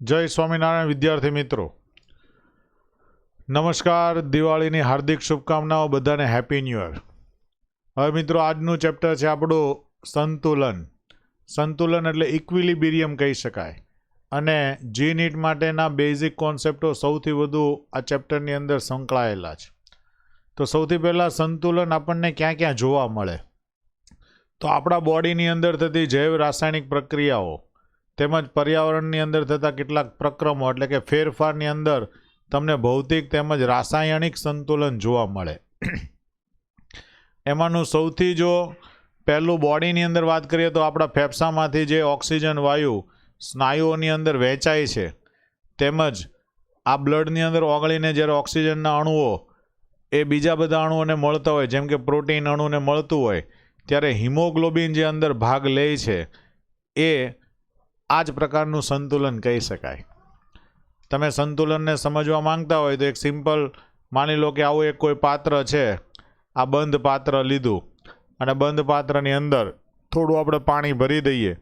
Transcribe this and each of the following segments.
જય સ્વામિનારાયણ વિદ્યાર્થી મિત્રો, નમસ્કાર. દિવાળીની હાર્દિક શુભકામનાઓ, બધાને હેપી ન્યૂ યર. હવે મિત્રો, આજનું ચેપ્ટર છે આપણું સંતુલન. સંતુલન એટલે ઇક્વિલિબ્રિયમ કહી શકાય. અને જી નીટ માટેના બેઝિક કોન્સેપ્ટો સૌથી વધુ આ ચેપ્ટરની અંદર સંકળાયેલા છે. તો સૌથી પહેલાં સંતુલન આપણને ક્યાં ક્યાં જોવા મળે? તો આપણા બોડીની અંદર થતી જૈવ રાસાયણિક પ્રક્રિયાઓ તેમજ પર્યાવરણની અંદર થતા કેટલાક પ્રક્રમો એટલે કે ફેરફારની અંદર તમને ભૌતિક તેમજ રાસાયણિક સંતુલન જોવા મળે. એમાંનું સૌથી જો પહેલું બોડીની અંદર વાત કરીએ તો આપણા ફેફસામાંથી જે ઓક્સિજન વાયુ સ્નાયુઓની અંદર વહેંચાય છે, તેમજ આ બ્લડની અંદર ઓગળીને જ્યારે ઓક્સિજનના અણુઓ એ બીજા બધા અણુઓને મળતા હોય, જેમ કે પ્રોટીન અણુને મળતું હોય, ત્યારે હિમોગ્લોબિન જે અંદર ભાગ લે છે એ આ જ પ્રકારનું સંતુલન કહી શકાય. તમે સંતુલનને સમજવા માંગતા હોય તો એક સિમ્પલ માની લો કે આવું એક કોઈ પાત્ર છે. આ બંધ પાત્ર લીધું અને બંધ પાત્રની અંદર થોડું આપણે પાણી ભરી દઈએ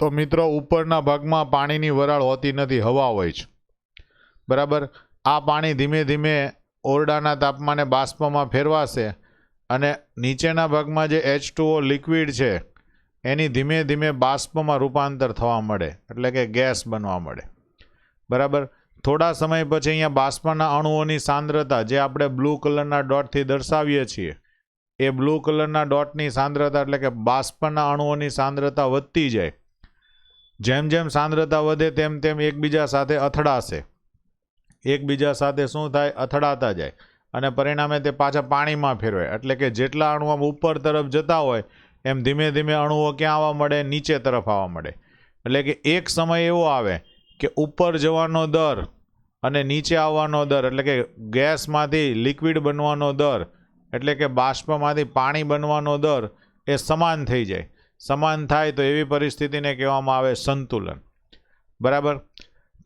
તો મિત્રો ઉપરના ભાગમાં પાણીની વરાળ હોતી નથી, હવા હોય છે. બરાબર. આ પાણી ધીમે ધીમે ઓરડાના તાપમાને બાષ્પમાં ફેરવાશે અને નીચેના ભાગમાં જે H2O લિક્વિડ છે એની ધીમે ધીમે બાષ્પમાં રૂપાંતર થવા મળે, એટલે કે ગેસ બનવા મળે. બરાબર. થોડા સમય પછી અહીંયા બાષ્પના અણુઓની સાંદ્રતા જે આપણે બ્લુ કલરના ડોટથી દર્શાવીએ છીએ, એ બ્લુ કલરના ડોટની સાંદ્રતા એટલે કે બાષ્પના અણુઓની સાંદ્રતા વધતી જાય. જેમ જેમ સાંદ્રતા વધે તેમ તેમ એકબીજા સાથે અથડાશે. એકબીજા સાથે શું થાય? અથડાતા જાય અને પરિણામે તે પાછા પાણીમાં ફેરવાય. એટલે કે જેટલા અણુઓ ઉપર તરફ જતા હોય એમ ધીમે ધીમે અણુઓ ક્યાં આવવા મળે? નીચે તરફ આવવા મળે. એટલે કે એક સમય એવો આવે કે ઉપર જવાનો દર અને નીચે આવવાનો દર એટલે કે ગેસમાંથી લિક્વિડ બનવાનો દર એટલે કે બાષ્પમાંથી પાણી બનવાનો દર એ સમાન થઈ જાય. સમાન થાય તો એવી પરિસ્થિતિને કહેવામાં આવે સંતુલન. બરાબર.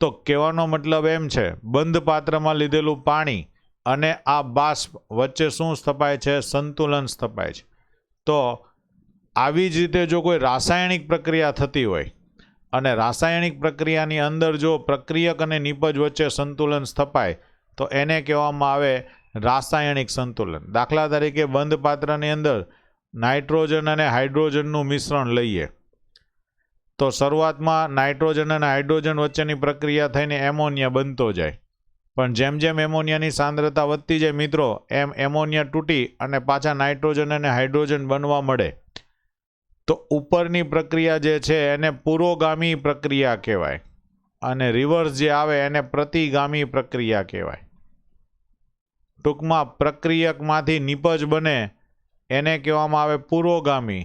તો કહેવાનો મતલબ એમ છે, બંધ પાત્રમાં લીધેલું પાણી અને આ બાષ્પ વચ્ચે શું સ્થપાય છે? સંતુલન સ્થપાય છે. તો આવી જ રીતે જો કોઈ રાસાયણિક પ્રક્રિયા થતી હોય અને રાસાયણિક પ્રક્રિયાની અંદર જો પ્રક્રિયક અને નિપજ વચ્ચે સંતુલન સ્થપાય તો એને કહેવામાં આવે રાસાયણિક સંતુલન. દાખલા તરીકે બંધ પાત્રની અંદર નાઇટ્રોજન અને હાઇડ્રોજનનું મિશ્રણ લઈએ તો શરૂઆતમાં નાઇટ્રોજન અને હાઇડ્રોજન વચ્ચેની પ્રક્રિયા થઈને એમોનિયા બનતો જાય. પણ જેમ જેમ એમોનિયાની સાંદ્રતા વધતી જાય મિત્રો, એમ એમોનિયા તૂટી અને પાછા નાઇટ્રોજન અને હાઇડ્રોજન બનવા મળે. તો ઉપરની પ્રક્રિયા જે છે એને પુરોગામી પ્રક્રિયા કહેવાય અને રિવર્સ જે આવે એને પ્રતિગામી પ્રક્રિયા કહેવાય. ટૂંકમાં પ્રક્રિયકમાંથી નિપજ બને એને કહેવામાં આવે પુરોગામી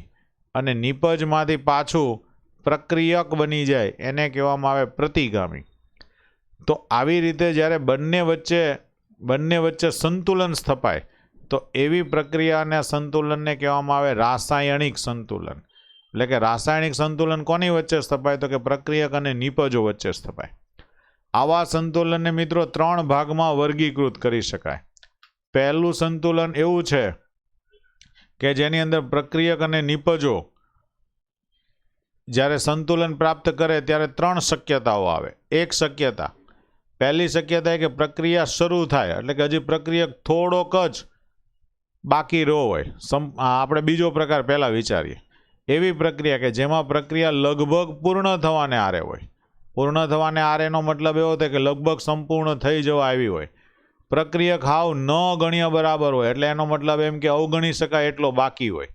અને નિપજમાંથી પાછું પ્રક્રિયક બની જાય એને કહેવામાં આવે પ્રતિગામી. તો આવી રીતે જ્યારે બંને વચ્ચે સંતુલન સ્થપાય તો એવી પ્રક્રિયા અને સંતુલનને કહેવામાં આવે રાસાયણિક સંતુલન. એટલે કે રાસાયણિક સંતુલન કોની વચ્ચે સ્થપાય? તો કે પ્રક્રિયક અને નિપજો વચ્ચે સ્થપાય. આવા સંતુલનને મિત્રો 3 ભાગમાં વર્ગીકૃત કરી શકાય. પહેલું સંતુલન એવું છે કે જેની અંદર પ્રક્રિયક અને નિપજો જ્યારે સંતુલન પ્રાપ્ત કરે ત્યારે 3 શક્યતાઓ આવે. એક શક્યતા, પહેલી શક્યતા એ કે પ્રક્રિયા શરૂ થાય એટલે કે હજી પ્રક્રિયક થોડોક જ બાકી રહ્યો હોય. આપણે બીજો પ્રકાર પહેલાં વિચારીએ. એવી પ્રક્રિયા કે જેમાં પ્રક્રિયા લગભગ પૂર્ણ થવાને આરે હોય. પૂર્ણ થવાને આરેનો મતલબ એવો થાય કે લગભગ સંપૂર્ણ થઈ જવા આવી હોય. પ્રક્રિયક હાવ ન ગણ્યા બરાબર હોય એટલે એનો મતલબ એમ કે અવગણી શકાય એટલો બાકી હોય.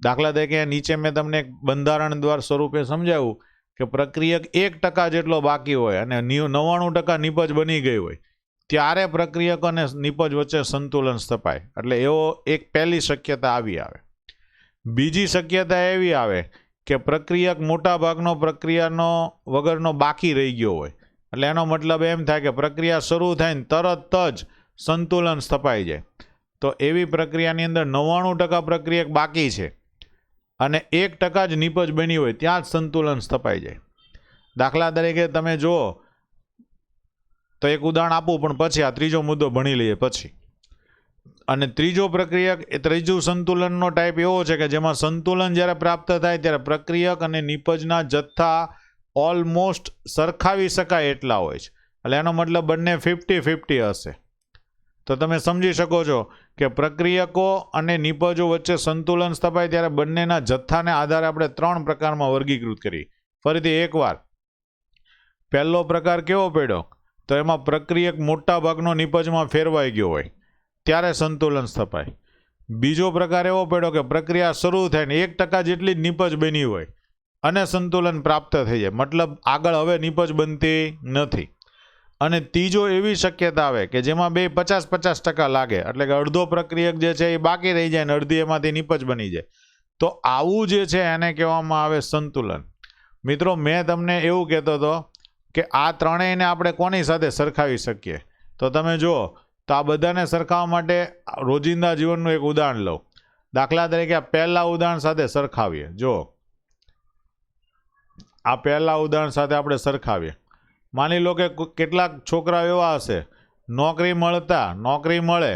દાખલા તરીકે નીચે મેં તમને બંધારણ દ્વાર સ્વરૂપે સમજાવ્યું કે પ્રક્રિયક 1% જેટલો બાકી હોય અને 99% નિપજ બની ગઈ હોય, ત્યારે પ્રક્રિયક અને નિપજ વચ્ચે સંતુલન સ્થપાય. એટલે એવો એક પહેલી શક્યતા આવી આવે. બીજી શક્યતા એવી આવે કે પ્રક્રિયક મોટા ભાગનો પ્રક્રિયાનો વગરનો બાકી રહી ગયો હોય. એટલે એનો મતલબ એમ થાય કે પ્રક્રિયા શરૂ થાય ને તરત જ સંતુલન સ્થપાઈ જાય. તો એવી પ્રક્રિયાની અંદર 99% પ્રક્રિયક બાકી છે અને 1% જ નિપજ બની હોય ત્યાં જ સંતુલન સ્થપાઈ જાય. દાખલા તરીકે તમે જુઓ તો એક ઉદાહરણ આપું, પણ પછી આ ત્રીજો મુદ્દો ભણી લઈએ પછી. અને ત્રીજું સંતુલનનો ટાઈપ એવો છે કે જેમાં સંતુલન જ્યારે પ્રાપ્ત થાય ત્યારે પ્રક્રિયક અને નિપજના જથ્થા ઓલમોસ્ટ સરખાવી શકાય એટલા હોય છે. એટલે એનો મતલબ બંને 50-50 હશે. તો તમે સમજી શકો છો કે પ્રક્રિયકો અને નિપજો વચ્ચે સંતુલન સ્થપાય ત્યારે બંનેના જથ્થાને આધારે આપણે 3 પ્રકારમાં વર્ગીકૃત કરીએ. ફરીથી એકવાર, પહેલો પ્રકાર કેવો પડ્યો? તો એમાં પ્રક્રિયક મોટા ભાગનો નિપજમાં ફેરવાઈ ગયો હોય ત્યારે સંતુલન સ્થપાય. બીજો પ્રકાર એવો પડ્યો કે પ્રક્રિયા શરૂ થાય ને 1% જેટલી જ નિપજ બની હોય અને સંતુલન પ્રાપ્ત થઈ જાય, મતલબ આગળ હવે નિપજ બનતી નથી. અને ત્રીજો એવી શક્યતા આવે કે જેમાં બે 50-50% લાગે, એટલે કે અડધો પ્રક્રિયક જે છે એ બાકી રહી જાય ને અડધી એમાંથી નિપજ બની જાય. તો આવું જે છે એને કહેવામાં આવે સંતુલન. મિત્રો, મેં તમને એવું કહેતો હતો કે આ ત્રણેયને આપણે કોની સાથે સરખાવી શકીએ? તો તમે જુઓ, તો આ બધાને સરખાવવા માટે રોજિંદા જીવનનું એક ઉદાહરણ લો. દાખલા તરીકે આ પહેલા ઉદાહરણ સાથે સરખાવીએ. જો આ પહેલા ઉદાહરણ સાથે આપણે સરખાવીએ. માની લો કે કેટલાક છોકરા એવા હશે, નોકરી મળે,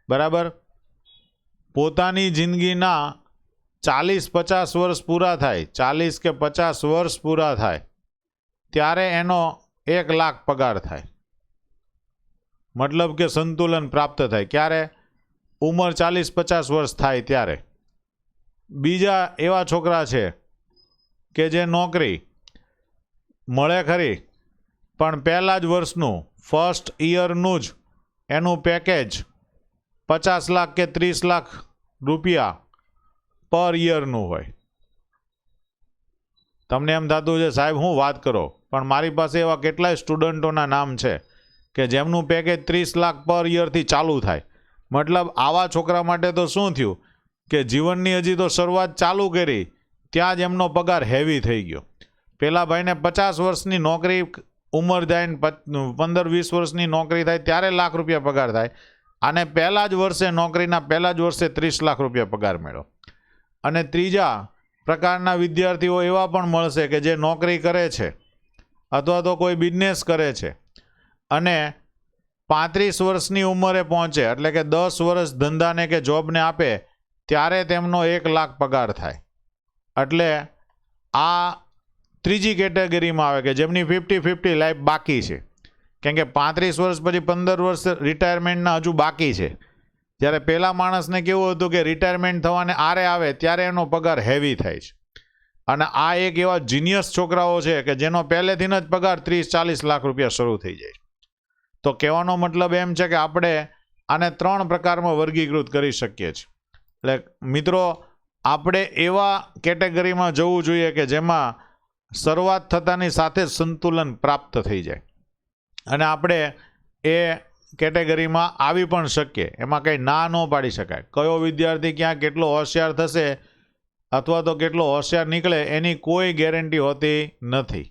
બરાબર, પોતાની જિંદગીના 40-50 વર્ષ પૂરા થાય, 40 કે 50 વર્ષ પૂરા થાય ત્યારે એનો 1 લાખ પગાર થાય. મતલબ કે સંતુલન પ્રાપ્ત થાય. ક્યારે? ઉંમર 40-50 વર્ષ થાય ત્યારે. બીજા એવા છોકરા છે કે જે નોકરી મળે ખરી, પણ પહેલા જ વર્ષનું ફર્સ્ટ યરનું જ એનું પેકેજ 50 લાખ કે 30 લાખ રૂપિયા પર યરનું હોય. તમને એમ થતું છે, સાહેબ હું વાત કરો, પણ મારી પાસે એવા કેટલાય સ્ટુડન્ટોના નામ છે કે જેમનું પેકેજ 30 લાખ પર યરથી ચાલુ થાય. મતલબ આવા છોકરા માટે તો શું થયું કે જીવનની હજી તો શરૂઆત ચાલુ કરી ત્યાં જ એમનો પગાર હેવી થઈ ગયો. પેલા ભાઈને 50 વર્ષની નોકરી ઉંમર થાય ને 15-20 વર્ષની નોકરી થાય ત્યારે ₹1 લાખ પગાર થાય, અને પહેલા જ વર્ષે નોકરીના પહેલા જ વર્ષે 30 લાખ રૂપિયા પગાર મેળવો. અને ત્રીજા પ્રકારના વિદ્યાર્થીઓ એવા પણ મળશે કે જે નોકરી કરે છે અથવા તો કોઈ બિઝનેસ કરે છે અને 35 વર્ષની ઉંમરે પહોંચે, એટલે કે 10 વર્ષ ધંધાને કે જોબને આપે ત્યારે તેમનો 1 લાખ પગાર થાય. એટલે આ ત્રીજી કેટેગરીમાં આવે કે જેમની 50-50 લાઈફ બાકી છે. કેમ કે 35 વર્ષ પછી 15 વર્ષ રિટાયરમેન્ટના હજુ બાકી છે. જ્યારે પહેલા માણસને કેવું હતું કે રિટાયરમેન્ટ થવાને આરે આવે ત્યારે એનો પગાર હેવી થાય છે. અને આ એક એવા જીનિયસ છોકરાઓ છે કે જેનો પહેલેથી જ પગાર 30-40 લાખ રૂપિયા શરૂ થઈ જાય. તો કહેવાનો મતલબ એમ છે કે આપણે આને 3 પ્રકારમાં વર્ગીકૃત કરી શકીએ છીએ. એટલે મિત્રો, આપણે એવા કેટેગરીમાં જવું જોઈએ કે જેમાં શરૂઆત થતાની સાથે જ સંતુલન પ્રાપ્ત થઈ જાય, અને આપણે એ કેટેગરીમાં આવી પણ શકીએ. એમાં કંઈ ના ન પાડી શકાય. કયો વિદ્યાર્થી ક્યાં કેટલો હોશિયાર થશે અથવા તો કેટલો હોશિયાર નીકળે એની કોઈ ગેરંટી હોતી નથી.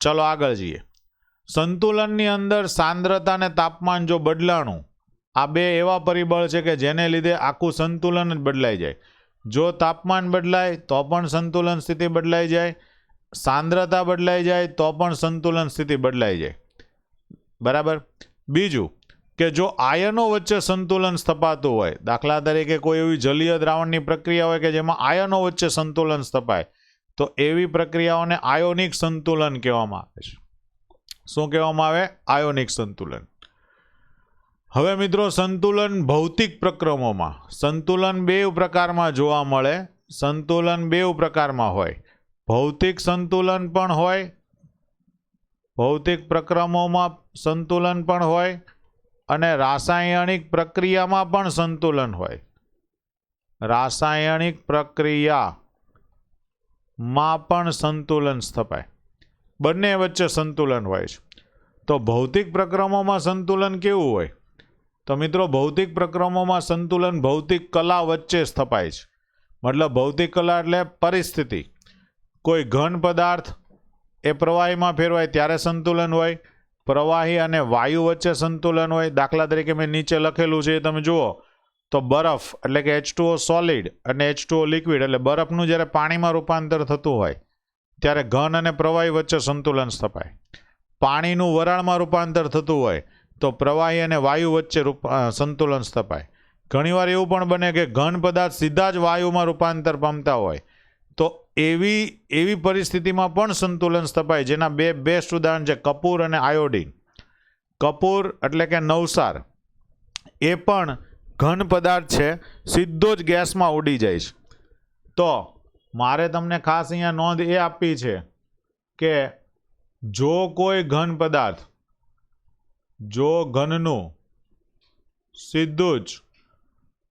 ચલો આગળ જઈએ. સંતુલનની અંદર સાંદ્રતા અને તાપમાન જો બદલાણું, આ બે એવા પરિબળ છે કે જેને લીધે આખું સંતુલન જ બદલાઈ જાય. જો તાપમાન બદલાય તો પણ સંતુલન સ્થિતિ બદલાઈ જાય, સાંદ્રતા બદલાઈ જાય તો પણ સંતુલન સ્થિતિ બદલાઈ જાય. બરાબર. બીજું કે જો આયનો વચ્ચે સંતુલન સ્થપાતું હોય, દાખલા તરીકે કોઈ એવી જલીય દ્રાવણની પ્રક્રિયા હોય કે જેમાં આયનો વચ્ચે સંતુલન સ્થપાય, તો એવી પ્રક્રિયાઓને આયોનિક સંતુલન કહેવામાં આવે છે. શું કહેવામાં આવે? આયોનિક સંતુલન. હવે મિત્રો, સંતુલન ભૌતિક પ્રક્રમોમાં સંતુલન 2 પ્રકારમાં જોવા મળે. સંતુલન 2 પ્રકારમાં હોય. ભૌતિક સંતુલન પણ હોય, ભૌતિક પ્રક્રમોમાં સંતુલન પણ હોય, અને રાસાયણિક પ્રક્રિયામાં પણ સંતુલન હોય. રાસાયણિક પ્રક્રિયામાં પણ સંતુલન સ્થપાય. બંને વચ્ચે સંતુલન હોય છે. તો ભૌતિક પ્રક્રમોમાં સંતુલન કેવું હોય? તો મિત્રો, ભૌતિક પ્રક્રમોમાં સંતુલન ભૌતિક કલા વચ્ચે સ્થપાય છે. મતલબ ભૌતિક કલા એટલે પરિસ્થિતિ. કોઈ ઘન પદાર્થ એ પ્રવાહીમાં ફેરવાય ત્યારે સંતુલન હોય. પ્રવાહી અને વાયુ વચ્ચે સંતુલન હોય. દાખલા તરીકે મેં નીચે લખેલું છે એ તમે જુઓ તો બરફ એટલે કે H2O સોલિડ અને H2O લિક્વિડ એટલે બરફનું જ્યારે પાણીમાં રૂપાંતર થતું હોય ત્યારે ઘન અને પ્રવાહી વચ્ચે સંતુલન સ્થપાય. પાણીનું વરાળમાં રૂપાંતર થતું હોય તો પ્રવાહી અને વાયુ વચ્ચે સંતુલન સ્થપાય. ઘણીવાર એવું પણ બને કે ઘન પદાર્થ સીધા જ વાયુમાં રૂપાંતર પામતા હોય તો એવી પરિસ્થિતિમાં પણ સંતુલન સ્થપાય, જેના બે બેસ્ટ ઉદાહરણ છે કપૂર અને આયોડિન. કપૂર એટલે કે નવસાર એ પણ ઘન પદાર્થ છે, સીધો જ ગેસમાં ઉડી જાય છે. તો મારે તમને ખાસ અહીંયા નોંધ એ આપવી છે કે જો કોઈ ઘન પદાર્થ, જો ઘનનું સીધું જ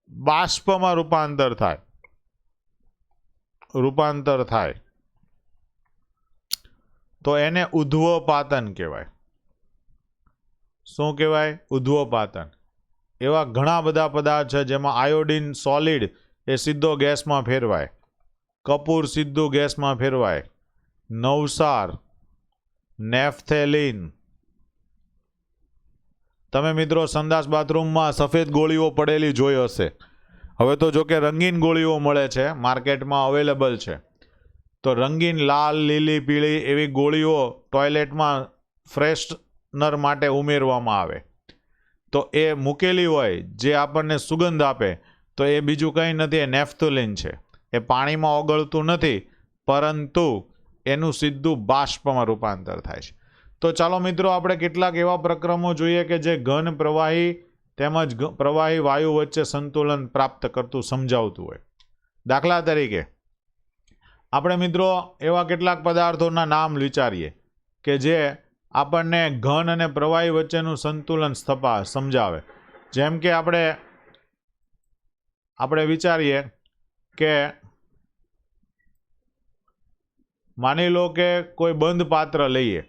બાષ્પમાં રૂપાંતર થાય તો એને ઉધ્વપાતન કહેવાય. શું કહેવાય? ઉધ્વપાતન. એવા ઘણા બધા પદાર્થ છે જેમાં આયોડિન સોલિડ એ સીધો ગેસમાં ફેરવાય, કપૂર સીધું ગેસમાં ફેરવાય, નવસાર, નેફથેલિન. તમે મિત્રો સંડાસ બાથરૂમમાં સફેદ ગોળીઓ પડેલી જોઈ હશે. હવે તો જો કે રંગીન ગોળીઓ મળે છે, માર્કેટમાં અવેલેબલ છે. તો રંગીન લાલ, લીલી, પીળી એવી ગોળીઓ ટોયલેટમાં ફ્રેશનર માટે ઉમેરવામાં આવે. તો એ મૂકેલી હોય જે આપણને સુગંધ આપે, તો એ બીજું કંઈ નથી, એ નેફથેલિન છે. એ પાણીમાં ઓગળતું નથી, પરંતુ એનું સીધું બાષ્પમાં રૂપાંતર થાય છે. તો ચાલો મિત્રો આપણે કેટલાક એવા પ્રક્રમો જોઈએ કે જે ઘન પ્રવાહી તેમજ પ્રવાહી વાયુ વચ્ચે સંતુલન પ્રાપ્ત કરતું સમજાવતું હોય. દાખલા તરીકે આપણે મિત્રો એવા કેટલાક પદાર્થોના નામ વિચારીએ કે જે આપણને ઘન અને પ્રવાહી વચ્ચેનું સંતુલન સમજાવે. જેમ કે આપણે વિચારીએ કે માની લો કે કોઈ બંધ પાત્ર લઈએ.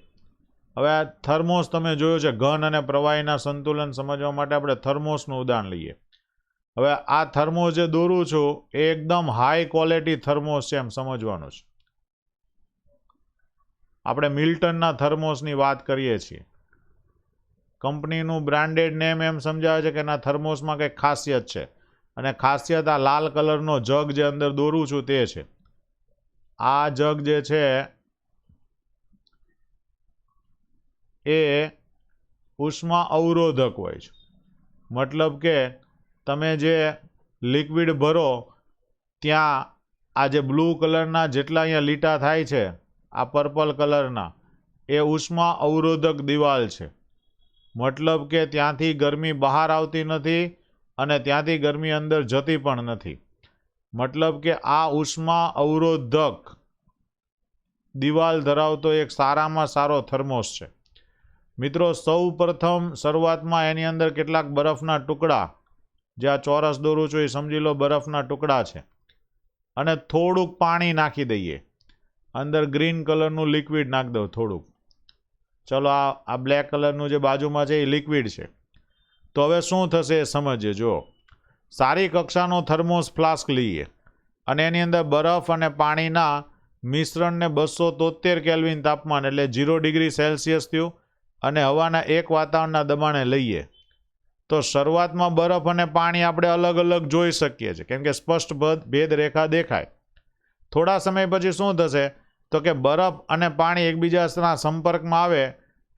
હવે આ થર્મોસ તમે જોયું છે, ઘન અને પ્રવાહીના સંતુલન સમજવા માટે આપણે થર્મોસનું ઉદાહરણ લઈએ. હવે આ થર્મોસ જે દોરું છું એ એકદમ હાઈ ક્વોલિટી થર્મોસ છે એમ સમજવાનું છે. આપણે મિલ્ટનના થર્મોસની વાત કરીએ છીએ. કંપનીનું બ્રાન્ડેડ નેમ એમ સમજાવે છે કે એના થર્મોસમાં કંઈક ખાસિયત છે, અને ખાસિયત આ લાલ કલરનો જગ જે અંદર દોરું છું તે છે. આ જગ જે છે એ ઉષ્મા અવરોધક હોય છે. મતલબ કે તમે જે લિક્વિડ ભરો ત્યાં આ જે બ્લુ કલરના જેટલા અહીંયા લીટા થાય છે, આ પર્પલ કલરના, એ ઉષ્મા અવરોધક દિવાલ છે. મતલબ કે ત્યાંથી ગરમી બહાર આવતી નથી અને ત્યાંથી ગરમી અંદર જતી પણ નથી. મતલબ કે આ ઉષ્મા અવરોધક દિવાલ ધરાવતો એક સારામાં સારો થર્મોસ છે. મિત્રો સૌ પ્રથમ શરૂઆતમાં એની અંદર કેટલાક બરફના ટુકડા, જે આ ચોરસ દોરું છું એ સમજી લો બરફના ટુકડા છે, અને થોડુંક પાણી નાખી દઈએ. અંદર ગ્રીન કલરનું લિક્વિડ નાખી દો થોડુંક. ચલો આ બ્લેક કલરનું જે બાજુમાં છે એ લિક્વિડ છે. તો હવે શું થશે એ સમજીએ. જો સારી કક્ષાનો થર્મોસ ફ્લાસ્ક લઈએ અને એની અંદર બરફ અને પાણીના મિશ્રણને 273 કેલ્વિન તાપમાન એટલે 0 ડિગ્રી સેલ્સિયસ થયું અને હવાના 1 વાતાવરણના દબાણે લઈએ. તો શરૂઆતમાં બરફ અને પાણી આપણે અલગ અલગ જોઈ શકીએ છીએ, કેમ કે સ્પષ્ટ ભેદ રેખા દેખાય. થોડા સમય પછી શું થશે તો કે બરફ અને પાણી એકબીજાના સંપર્કમાં આવે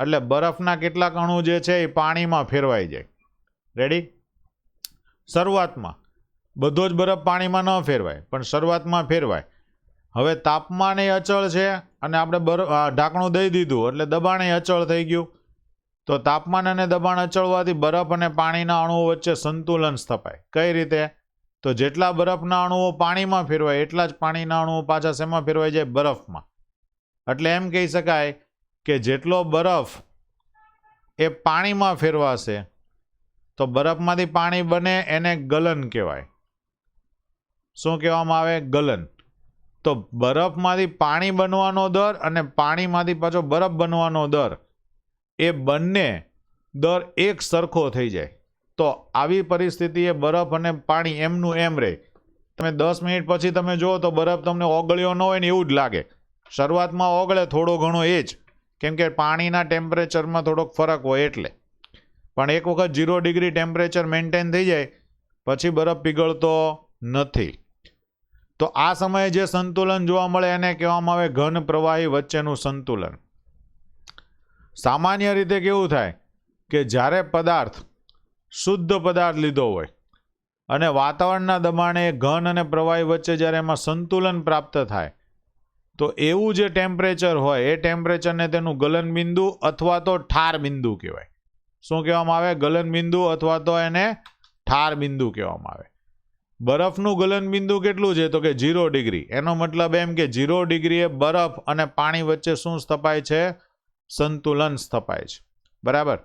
એટલે બરફના કેટલાક અણુ જે છે એ પાણીમાં ફેરવાઈ જાય. રેડી? શરૂઆતમાં બધો જ બરફ પાણીમાં ન ફેરવાય, પણ શરૂઆતમાં ફેરવાય. હવે તાપમાન એ અચળ છે અને આપણે ઢાંકણું દઈ દીધું એટલે દબાણ એ અચળ થઈ ગયું. તો તાપમાન અને દબાણ અચળ હોવાથી બરફ અને પાણીના અણુઓ વચ્ચે સંતુલન સ્થપાય. કઈ રીતે? તો જેટલા બરફના અણુઓ પાણીમાં ફેરવાય એટલા જ પાણીના અણુઓ પાછા શેમાં ફેરવાઈ જાય? બરફમાં. એટલે એમ કહી શકાય કે જેટલો બરફ એ પાણીમાં ફેરવાશે તો બરફમાંથી પાણી બને એને ગલન કહેવાય. શું કહેવામાં આવે? ગલન. તો બરફમાંથી પાણી બનવાનો દર અને પાણીમાંથી પાછો બરફ બનવાનો દર, એ બંને દર એક સરખો થઈ જાય. તો આવી પરિસ્થિતિએ બરફ અને પાણી એમનું એમ રહે. તમે 10 મિનિટ પછી તમે જુઓ તો બરફ તમને ઓગળ્યો ન હોય ને એવું જ લાગે. શરૂઆતમાં ઓગળે થોડો ઘણો એ જ, કેમ કે પાણીના ટેમ્પરેચરમાં થોડોક ફરક હોય એટલે. પણ એક વખત 0 ડિગ્રી ટેમ્પરેચર મેન્ટેન થઈ જાય પછી બરફ પીગળતો નથી. તો આ સમયે જે સંતુલન જોવા મળે એને કહેવામાં આવે ઘન પ્રવાહી વચ્ચેનું સંતુલન. સામાન્ય રીતે કેવું થાય કે જ્યારે પદાર્થ શુદ્ધ પદાર્થ લીધો હોય અને વાતાવરણના દબાણે ઘન અને પ્રવાહી વચ્ચે જ્યારે એમાં સંતુલન પ્રાપ્ત થાય તો એવું જે ટેમ્પરેચર હોય એ ટેમ્પરેચરને તેનું ગલનબિંદુ અથવા તો ઠાર બિંદુ કહેવાય. શું કહેવામાં આવે? ગલનબિંદુ અથવા તો એને ઠાર બિંદુ કહેવામાં આવે. બરફનું ગલનબિંદુ કેટલું છે? તો કે 0 ડિગ્રી. એનો મતલબ એમ કે 0 ડિગ્રીએ બરફ અને પાણી વચ્ચે શું સ્થપાય છે? સંતુલન સ્થપાય છે. બરાબર.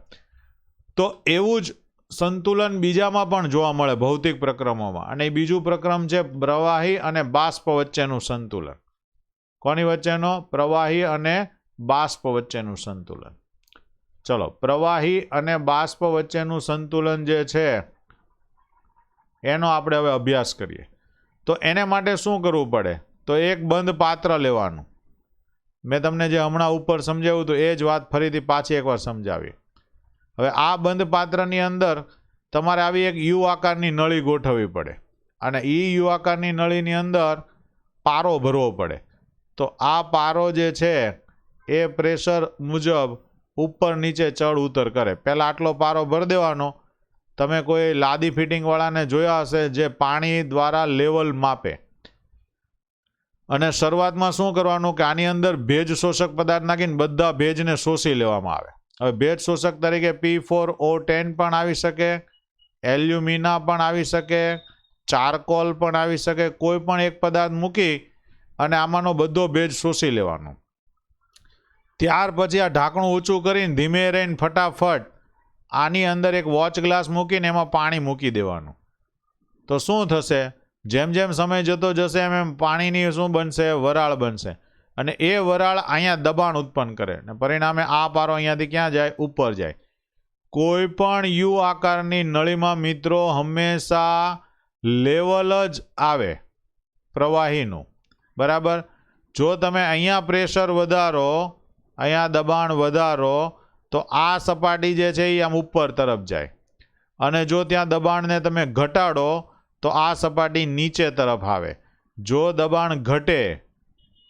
તો એવું જ સંતુલન બીજામાં પણ જોવા મળે ભૌતિક પ્રક્રમોમાં, અને બીજું પ્રક્રમ છે પ્રવાહી અને બાષ્પ વચ્ચેનું સંતુલન. કોની વચ્ચેનો? પ્રવાહી અને બાષ્પ વચ્ચેનું સંતુલન. ચલો, પ્રવાહી અને બાષ્પ વચ્ચેનું સંતુલન જે છે એનો આપણે હવે અભ્યાસ કરીએ. તો એને માટે શું કરવું પડે? તો એક બંધ પાત્ર લેવાનું. મેં તમને જે હમણાં ઉપર સમજાવ્યું હતું એ જ વાત ફરીથી પાછી એકવાર સમજાવીએ. હવે આ બંધ પાત્રની અંદર તમારે આવી એક યુ આકારની નળી ગોઠવવી પડે, અને એ યુ આકારની નળીની અંદર પારો ભરવો પડે. તો આ પારો જે છે એ પ્રેશર મુજબ ઉપર નીચે ચડ ઉતર કરે. પહેલાં આટલો પારો ભરી દેવાનો. તમે કોઈ લાદી ફિટિંગવાળાને જોયા હશે જે પાણી દ્વારા લેવલ માપે. અને શરૂઆતમાં શું કરવાનું કે આની અંદર ભેજ શોષક પદાર્થ નાખીને બધા ભેજને શોષી લેવામાં આવે. હવે ભેજ શોષક તરીકે P4O10 પણ આવી શકે, એલ્યુમિના પણ આવી શકે, ચારકોલ પણ આવી શકે. કોઈ પણ એક પદાર્થ મૂકી અને આમાંનો બધો ભેજ શોષી લેવાનો. ત્યાર પછી આ ઢાંકણું ઊંચું કરીને ધીમે રહીને ફટાફટ આની અંદર એક વોચ ગ્લાસ મૂકીને એમાં પાણી મૂકી દેવાનું. તો શું થશે? જેમ જેમ સમય જતો જશે એમ પાણીની શું બનશે? વરાળ બનશે. અને એ વરાળ અહીંયા દબાણ ઉત્પન્ન કરે, અને પરિણામે આ પારો અહીંયાથી ક્યાં જાય? ઉપર જાય. કોઈ પણ યુ આકારની નળીમાં મિત્રો હંમેશા લેવલ જ આવે પ્રવાહીનું. બરાબર. જો તમે અહીંયા પ્રેશર વધારો, અહીંયા દબાણ વધારો, તો આ સપાટી જે છે એ આમ ઉપર તરફ જાય. અને જો ત્યાં દબાણને તમે ઘટાડો તો આ સપાટી નીચે તરફ આવે. જો દબાણ ઘટે,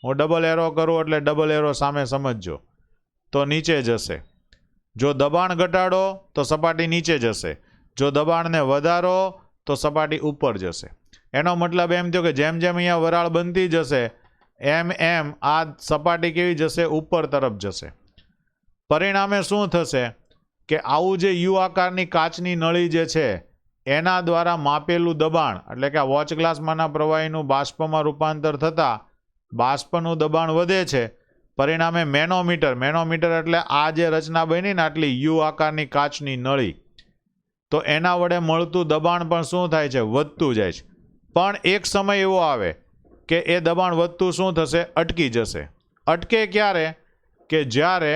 હું ડબલ એરો કરું એટલે ડબલ એરો સામે સમજજો, તો નીચે જશે. જો દબાણ ઘટાડો તો સપાટી નીચે જશે. જો દબાણને વધારો તો સપાટી ઉપર જશે. એનો મતલબ એમ થયો કે જેમ જેમ અહીંયા વરાળ બનતી જશે એમ એમ આ સપાટી કેવી જશે? ઉપર તરફ જશે. પરિણામે શું થશે કે આવું જે યુ આકારની કાચની નળી જે છે એના દ્વારા માપેલું દબાણ, એટલે કે આ વોચ ગ્લાસમાંના પ્રવાહીનું બાષ્પમાં રૂપાંતર થતાં બાષ્પનું દબાણ વધે છે. પરિણામે મેનોમીટર એટલે આ જે રચના બની ને આટલી યુ આકારની કાચની નળી, તો એના વડે મળતું દબાણ પણ શું થાય છે? વધતું જાય છે. પણ એક સમય એવો આવે કે એ દબાણ વધતું શું થશે? અટકી જશે. અટકે ક્યારે? કે જ્યારે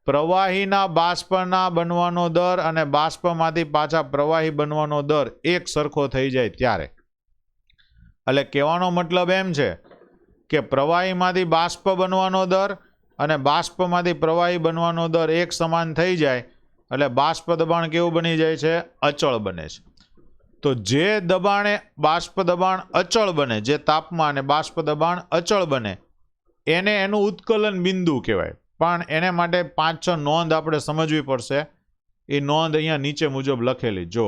પ્રવાહીના બાષ્પના બનવાનો દર અને બાષ્પમાંથી પાછા પ્રવાહી બનવાનો દર એક સરખો થઈ જાય ત્યારે. એટલે કહેવાનો મતલબ એમ છે કે પ્રવાહીમાંથી બાષ્પ બનવાનો દર અને બાષ્પમાંથી પ્રવાહી બનવાનો દર એક સમાન થઈ જાય એટલે બાષ્પ દબાણ કેવું બની જાય છે? અચળ બને છે. તો જે દબાણે બાષ્પ દબાણ અચળ બને, જે તાપમાને બાષ્પ દબાણ અચળ બને, એને એનું ઉત્કલન બિંદુ કહેવાય. પણ એને માટે 5-6 નોંધ આપણે સમજવી પડશે. એ નોંધ અહીંયા નીચે મુજબ લખેલી જો.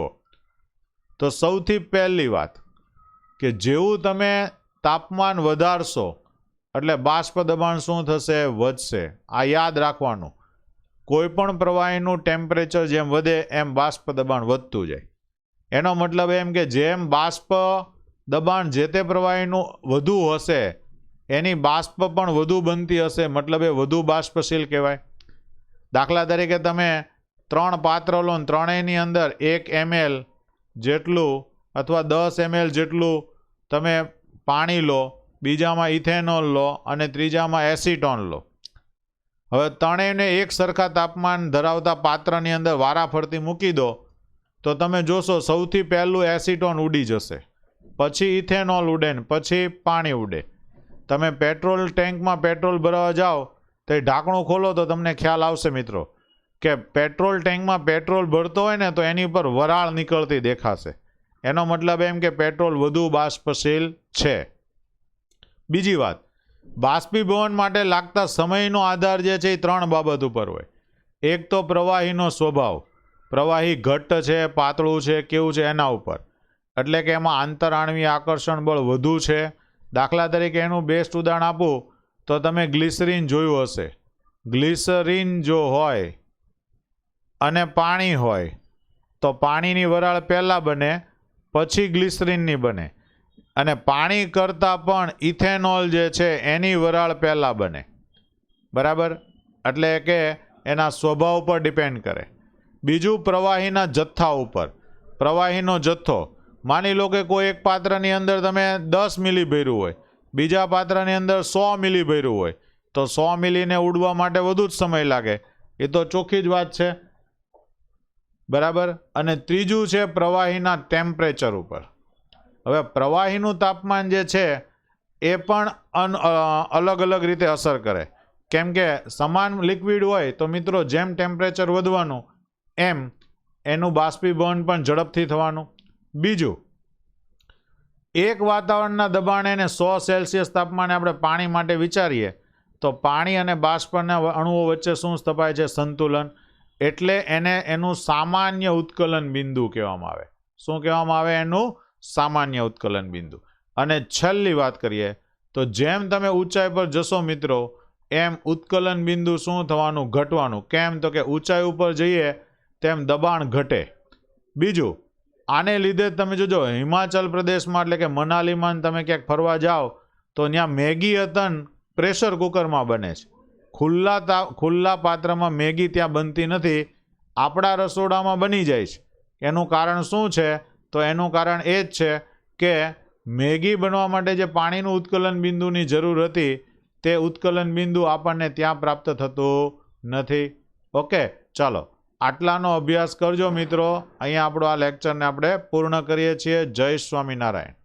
તો સૌથી પહેલી વાત કે જેવું તમે તાપમાન વધારશો એટલે બાષ્પ દબાણ શું થશે? વધશે. આ યાદ રાખવાનું. કોઈ પણ પ્રવાહીનું ટેમ્પરેચર જેમ વધે એમ બાષ્પ દબાણ વધતું જાય. એનો મતલબ એમ કે જેમ બાષ્પ દબાણ જે તે પ્રવાહીનું વધુ હશે એની બાષ્પ પણ વધુ બનતી હશે, મતલબ એ વધુ બાષ્પશીલ કહેવાય. દાખલા તરીકે તમે 3 પાત્ર લો ને ત્રણેયની અંદર 1 ml જેટલું અથવા 10 ml જેટલું તમે પાણી લો, બીજામાં ઇથેનોલ લો અને ત્રીજામાં એસિટોન લો. હવે ત્રણેયને એક સરખા તાપમાન ધરાવતા પાત્રની અંદર વારાફરતી મૂકી દો તો તમે જોશો સૌથી પહેલું એસિટોન ઉડી જશે, પછી ઇથેનોલ ઉડે ને પછી પાણી ઉડે. તમે પેટ્રોલ ટેન્કમાં પેટ્રોલ ભરવા જાઓ તો એ ઢાંકણું ખોલો તો તમને ખ્યાલ આવશે મિત્રો કે પેટ્રોલ ટેન્કમાં પેટ્રોલ ભરતો હોય ને તો એની ઉપર વરાળ નીકળતી દેખાશે. એનો મતલબ એમ કે પેટ્રોલ વધુ બાષ્પશીલ છે. બીજી વાત, બાષ્પીભવન માટે લાગતા સમયનો આધાર જે છે એ 3 બાબત ઉપર હોય. એક તો પ્રવાહીનો સ્વભાવ, પ્રવાહી ઘટ્ટ છે, પાતળું છે, કેવું છે એના ઉપર. એટલે કે એમાં આંતરઆણવીય આકર્ષણ બળ વધુ છે. દાખલા તરીકે એનું બેસ્ટ ઉદાહરણ આપું તો તમે ગ્લિસરીન જોયું હશે. ગ્લિસરીન જો હોય અને પાણી હોય તો પાણીની વરાળ પહેલાં બને, પછી ગ્લિસરીનની બને. અને પાણી કરતાં પણ ઇથેનોલ જે છે એની વરાળ પહેલાં બને. બરાબર? એટલે કે એના સ્વભાવ પર ડિપેન્ડ કરે. બીજું, પ્રવાહીના જથ્થા ઉપર. પ્રવાહીનો જથ્થો, માની લો કે કોઈ એક પાત્રની અંદર તમે 10 મિલી ભર્યું હોય, બીજા પાત્રની અંદર 100 મિલી ભર્યું હોય, તો 100 મિલીને ઉડવા માટે વધુ જ સમય લાગે. એ તો ચોખ્ખી જ વાત છે. બરાબર? અને ત્રીજું છે પ્રવાહીના ટેમ્પરેચર ઉપર. હવે પ્રવાહીનું તાપમાન જે છે એ પણ અલગ અલગ રીતે અસર કરે. કેમ કે સમાન લિક્વિડ હોય તો મિત્રો જેમ ટેમ્પરેચર વધવાનું એમ એનું બાષ્પીભવન પણ ઝડપથી થવાનું. બીજું, એક વાતાવરણના દબાણે અને 100 સેલ્સિયસ તાપમાને આપણે પાણી માટે વિચારીએ તો પાણી અને બાષ્પના અણુઓ વચ્ચે શું સ્થપાય છે? સંતુલન. એટલે એને એનું સામાન્ય ઉત્કલન બિંદુ કહેવામાં આવે. શું કહેવામાં આવે? એનું સામાન્ય ઉત્કલન બિંદુ. અને છેલ્લી વાત કરીએ તો જેમ તમે ઊંચાઈ પર જશો મિત્રો એમ ઉત્કલન બિંદુ શું થવાનું? ઘટવાનું. કેમ? તો કે ઊંચાઈ ઉપર જઈએ તેમ દબાણ ઘટે. બીજું, આને લીધે તમે જોજો હિમાચલ પ્રદેશમાં એટલે કે મનાલીમાં તમે ક્યાંક ફરવા જાઓ તો ત્યાં મેગી હતન પ્રેશર કુકરમાં બને છે. ખુલ્લા પાત્રમાં મેગી ત્યાં બનતી નથી, આપણા રસોડામાં બની જાય છે. એનું કારણ શું છે? તો એનું કારણ એ જ છે કે મેગી બનવા માટે જે પાણીનું ઉત્કલન બિંદુની જરૂર હતી તે ઉત્કલન બિંદુ આપણને ત્યાં પ્રાપ્ત થતું નથી. ઓકે, ચાલો આટલાનો અભ્યાસ કરજો મિત્રો. અહીંયા આપણો આ લેક્ચરને આપણે પૂર્ણ કરીએ છીએ. જય સ્વામિનારાયણ.